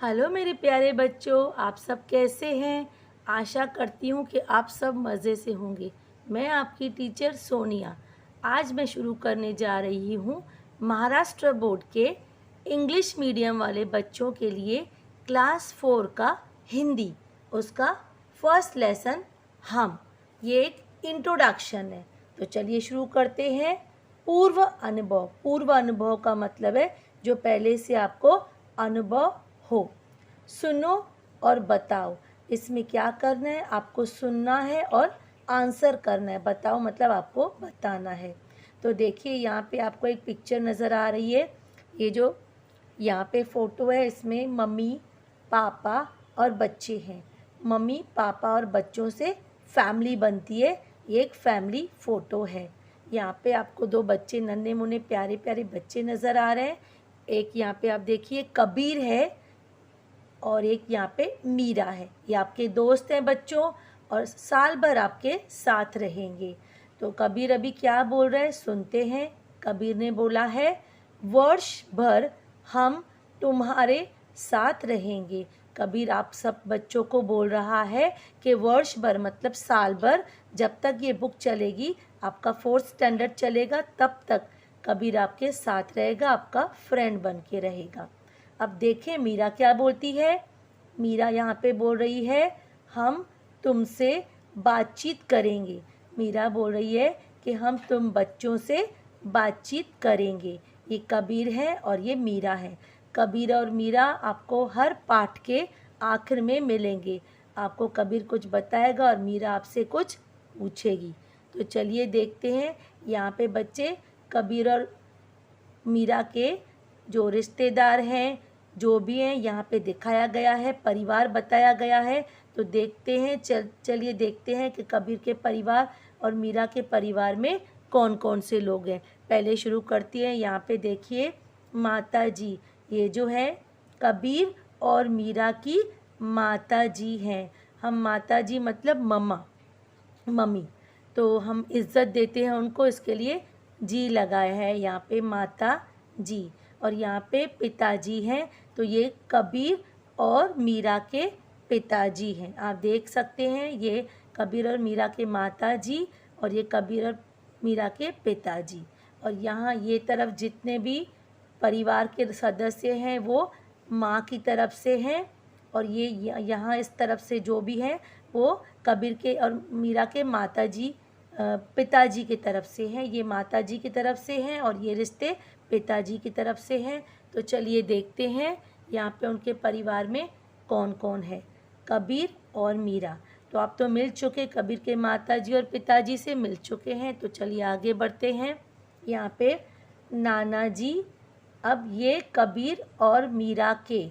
Hello मेरे प्यारे बच्चों, आप सब कैसे हैं। आशा करती हूँ कि आप सब मज़े से होंगे। मैं आपकी टीचर सोनिया। आज मैं शुरू करने जा रही हूँ महाराष्ट्र बोर्ड के इंग्लिश मीडियम वाले बच्चों के लिए क्लास 4 का हिंदी, उसका फर्स्ट लेसन हम। ये एक इंट्रोडक्शन है। तो चलिए शुरू करते हैं। पूर्व अनुभव। पूर्व अनुभव का मतलब है जो पहले से आपको अनुभव हो। सुनो और बताओ। इसमें क्या करना है, आपको सुनना है और आंसर करना है। बताओ मतलब आपको बताना है। तो देखिए यहाँ पे आपको एक पिक्चर नज़र आ रही है। ये जो यहाँ पे फ़ोटो है, इसमें मम्मी पापा और बच्चे हैं। मम्मी पापा और बच्चों से फैमिली बनती है। ये एक फैमिली फ़ोटो है। यहाँ पे आपको दो बच्चे, नन्हे मुन्ने प्यारे प्यारे बच्चे नज़र आ रहे हैं। एक यहाँ पे आप देखिए कबीर है और एक यहाँ पे मीरा है। ये आपके दोस्त हैं बच्चों और साल भर आपके साथ रहेंगे। तो कबीर अभी क्या बोल रहे हैं सुनते हैं। कबीर ने बोला है, वर्ष भर हम तुम्हारे साथ रहेंगे। कबीर आप सब बच्चों को बोल रहा है कि वर्ष भर मतलब साल भर, जब तक ये बुक चलेगी, आपका 4th स्टैंडर्ड चलेगा, तब तक कबीर आपके साथ रहेगा, आपका फ्रेंड बन के रहेगा। अब देखें मीरा क्या बोलती है। मीरा यहाँ पे बोल रही है, हम तुमसे बातचीत करेंगे। मीरा बोल रही है कि हम तुम बच्चों से बातचीत करेंगे। ये कबीर है और ये मीरा है। कबीर और मीरा आपको हर पाठ के आखिर में मिलेंगे। आपको कबीर कुछ बताएगा और मीरा आपसे कुछ पूछेगी। तो चलिए देखते हैं। यहाँ पे बच्चे कबीर और मीरा के जो रिश्तेदार हैं, जो भी हैं, यहाँ पे दिखाया गया है, परिवार बताया गया है। तो देखते हैं, चलिए देखते हैं कि कबीर के परिवार और मीरा के परिवार में कौन कौन से लोग हैं। पहले शुरू करती हैं। यहाँ पे देखिए माता जी, ये जो है कबीर और मीरा की माता जी हैं। हम माता जी मतलब मम्मा, मम्मी, तो हम इज़्ज़त देते हैं उनको, इसके लिए जी लगाया है यहाँ पे माता जी। और यहाँ पे पिताजी हैं, तो ये कबीर और मीरा के पिताजी हैं। आप देख सकते हैं ये कबीर और मीरा के माता जी और ये कबीर और मीरा के पिताजी। और यहाँ ये तरफ जितने भी परिवार के सदस्य हैं वो माँ की तरफ से हैं और ये यहाँ इस तरफ से जो भी हैं वो कबीर के और मीरा के माताजी पिताजी की तरफ से हैं। ये माताजी की तरफ से हैं और ये रिश्ते पिताजी की तरफ से हैं। तो चलिए देखते हैं यहाँ पे उनके परिवार में कौन कौन है। कबीर और मीरा तो आप तो मिल चुके, कबीर के माताजी और पिताजी से मिल चुके हैं। तो चलिए आगे बढ़ते हैं। यहाँ पे नाना जी, अब ये कबीर और मीरा के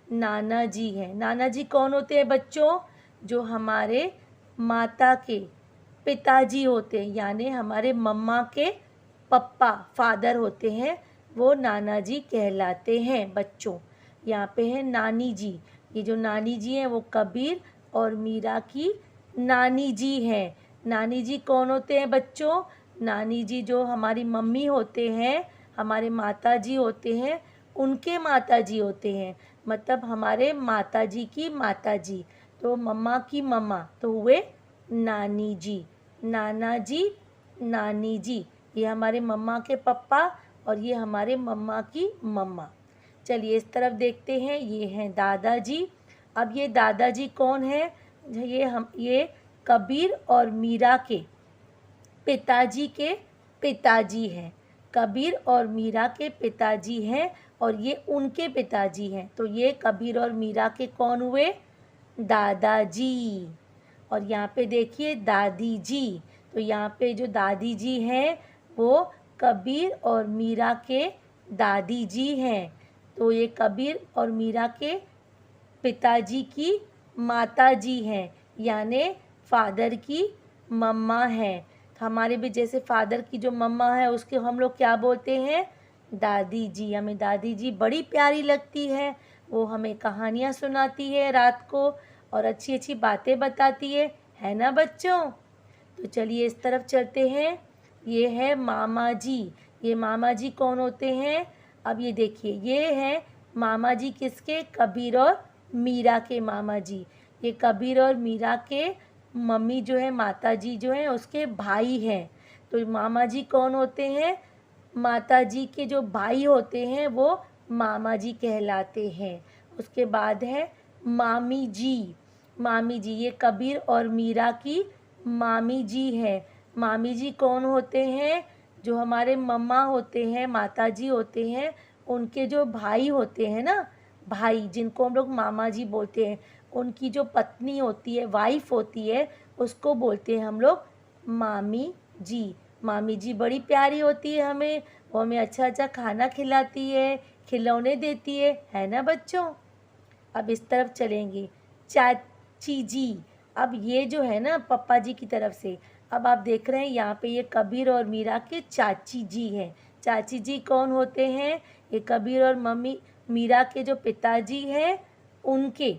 नाना जी हैं। नाना जी कौन होते हैं बच्चों? जो हमारे माता के पिताजी होते हैं, यानी हमारे मम्मा के पप्पा, फादर होते हैं, वो नाना जी कहलाते हैं बच्चों। यहाँ पे है नानी जी। ये जो नानी जी हैं वो कबीर और मीरा की नानी जी हैं। नानी जी कौन होते हैं बच्चों? नानी जी जो हमारी मम्मी होते हैं, हमारे माता जी होते हैं, उनके माता जी होते हैं, मतलब हमारे माता जी की माता जी। तो मम्मा की मम्मा तो हुए नानी जी। नाना जी, नानी जी, ये हमारे मम्मा के पप्पा और ये हमारे मम्मा की मम्मा। चलिए इस तरफ देखते हैं। ये हैं दादाजी। अब ये दादाजी कौन है? ये कबीर और मीरा के पिताजी के पिताजी हैं। कबीर और मीरा के पिताजी हैं और ये उनके पिताजी हैं। तो ये कबीर और मीरा के कौन हुए? दादाजी। और यहाँ पे देखिए दादी जी। तो यहाँ पे जो दादी जी हैं वो कबीर और मीरा के दादी जी हैं। तो ये कबीर और मीरा के पिताजी की माता जी हैं, यानी फादर की मम्मा हैं। हमारे भी जैसे फादर की जो मम्मा है उसके हम लोग क्या बोलते हैं? दादी जी। हमें दादी जी बड़ी प्यारी लगती है। वो हमें कहानियाँ सुनाती है रात को और अच्छी अच्छी बातें बताती है ना बच्चों? तो चलिए इस तरफ चलते हैं। ये है मामा जी। ये मामा जी कौन होते हैं? अब ये देखिए, ये हैं मामा जी किसके? कबीर और मीरा के मामा जी। ये कबीर और मीरा के मम्मी जो है, माता जी जो है, उसके भाई हैं। तो मामा जी कौन होते हैं? माता जी के जो भाई होते हैं वो मामा जी कहलाते हैं। उसके बाद है मामी जी। मामी जी, ये कबीर और मीरा की मामी जी है। मामी जी कौन होते हैं? जो हमारे मम्मा होते हैं, माता जी होते हैं, उनके जो भाई होते हैं ना, भाई जिनको हम लोग मामा जी बोलते हैं, उनकी जो पत्नी होती है, वाइफ होती है, उसको बोलते हैं हम लोग मामी जी। मामी जी बड़ी प्यारी होती है हमें, वो हमें अच्छा अच्छा खाना खिलाती है, खिलौने देती है ना बच्चों। अब इस तरफ चलेंगे, चाची जी। अब ये जो है ना पप्पा जी की तरफ से, अब आप देख रहे हैं यहाँ पे ये कबीर और मीरा के चाची जी हैं। चाची जी कौन होते हैं? ये कबीर और मम्मी मीरा के जो पिताजी हैं, उनके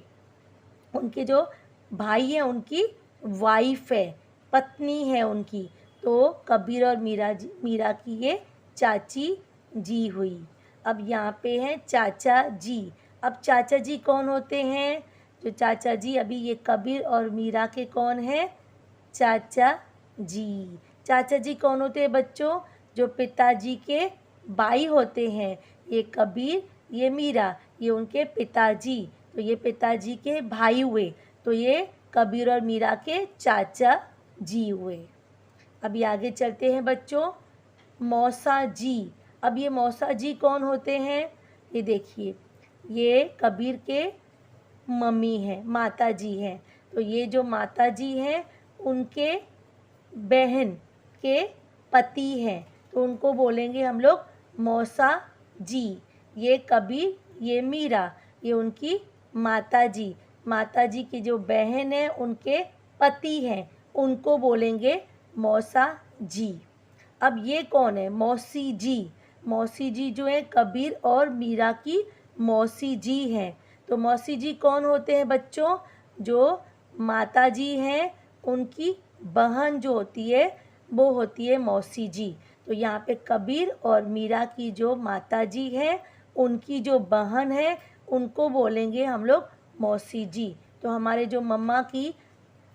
उनके जो भाई हैं, उनकी वाइफ है, पत्नी है उनकी। तो कबीर और मीरा की ये चाची जी हुई। अब यहाँ पे हैं चाचा जी। अब चाचा जी कौन होते हैं? जो चाचा जी, अभी ये कबीर और मीरा के कौन हैं? चाचा जी। चाचा जी कौन होते हैं बच्चों? जो पिताजी के भाई होते हैं। ये कबीर, ये मीरा, ये उनके पिताजी। तो ये पिताजी के भाई हुए, तो ये कबीर और मीरा के चाचा जी हुए। अभी आगे चलते हैं बच्चों, मौसा जी। अब ये मौसा जी कौन होते हैं? ये देखिए, ये कबीर के मम्मी हैं, माता जी हैं। तो ये जो माता जी हैं, उनके बहन के पति हैं, तो उनको बोलेंगे हम लोग मौसा जी। ये कबीर, ये मीरा, ये उनकी माता जी। माता जी की जो बहन है, उनके पति हैं, उनको बोलेंगे मौसा जी। अब ये कौन है? मौसी जी। मौसी जी जो है कबीर और मीरा की मौसी जी हैं। तो मौसी जी कौन होते हैं बच्चों? जो माता जी हैं, उनकी बहन जो होती है, वो होती है मौसी जी। तो यहाँ पे कबीर और मीरा की जो माता जी है, उनकी जो बहन है, उनको बोलेंगे हम लोग मौसी जी। तो हमारे जो मम्मा की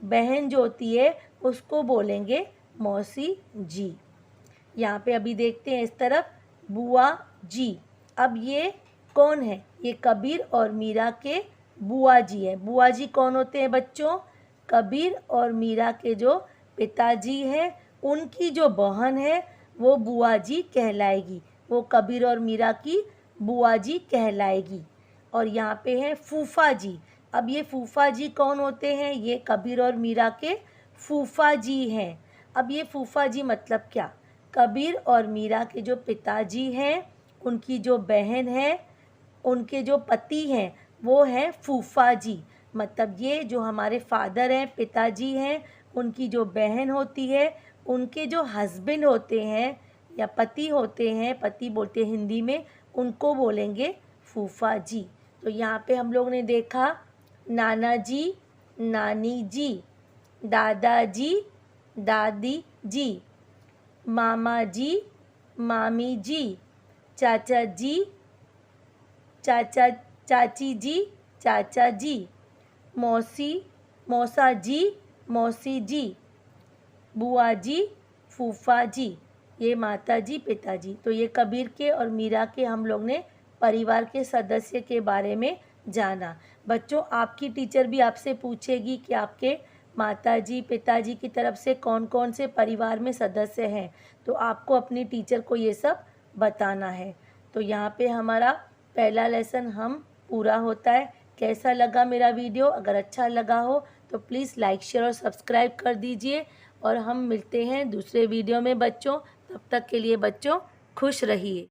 बहन जो होती है, उसको बोलेंगे मौसी जी। यहाँ पे अभी देखते हैं इस तरफ, बुआ जी। अब ये कौन है? ये कबीर और मीरा के बुआ जी हैं। बुआ जी कौन होते हैं बच्चों? कबीर और मीरा के जो पिताजी हैं, उनकी जो बहन है, वो बुआ जी कहलाएगी। वो कबीर और मीरा की बुआ जी कहलाएगी। और यहाँ पे है फूफा जी। अब ये फूफा जी कौन होते हैं? ये कबीर और मीरा के फूफा जी हैं। अब ये फूफा जी मतलब क्या? कबीर और मीरा के जो पिताजी हैं, उनकी जो बहन है, उनके जो पति हैं, वो हैं फूफा जी। मतलब ये जो हमारे फादर हैं, पिताजी हैं, उनकी जो बहन होती है, उनके जो हस्बैंड होते हैं या पति होते हैं, पति बोलते हैं हिंदी में, उनको बोलेंगे फूफा जी। तो यहाँ पे हम लोग ने देखा नाना जी, नानी जी, दादाजी, दादी जी, मामा जी, मामी जी, चाचा जी, चाची जी, चाचा जी, मौसा जी, मौसी जी, बुआ जी, फूफा जी। ये माता जी, पिताजी। तो ये कबीर के और मीरा के हम लोग ने परिवार के सदस्य के बारे में जाना। बच्चों, आपकी टीचर भी आपसे पूछेगी कि आपके माताजी, पिताजी की तरफ से कौन कौन से परिवार में सदस्य हैं, तो आपको अपनी टीचर को ये सब बताना है। तो यहाँ पे हमारा पहला लेसन हम पूरा होता है। कैसा लगा मेरा वीडियो? अगर अच्छा लगा हो तो प्लीज़ लाइक, शेयर और सब्सक्राइब कर दीजिए। और हम मिलते हैं दूसरे वीडियो में बच्चों। तब तक के लिए बच्चों खुश रहिए।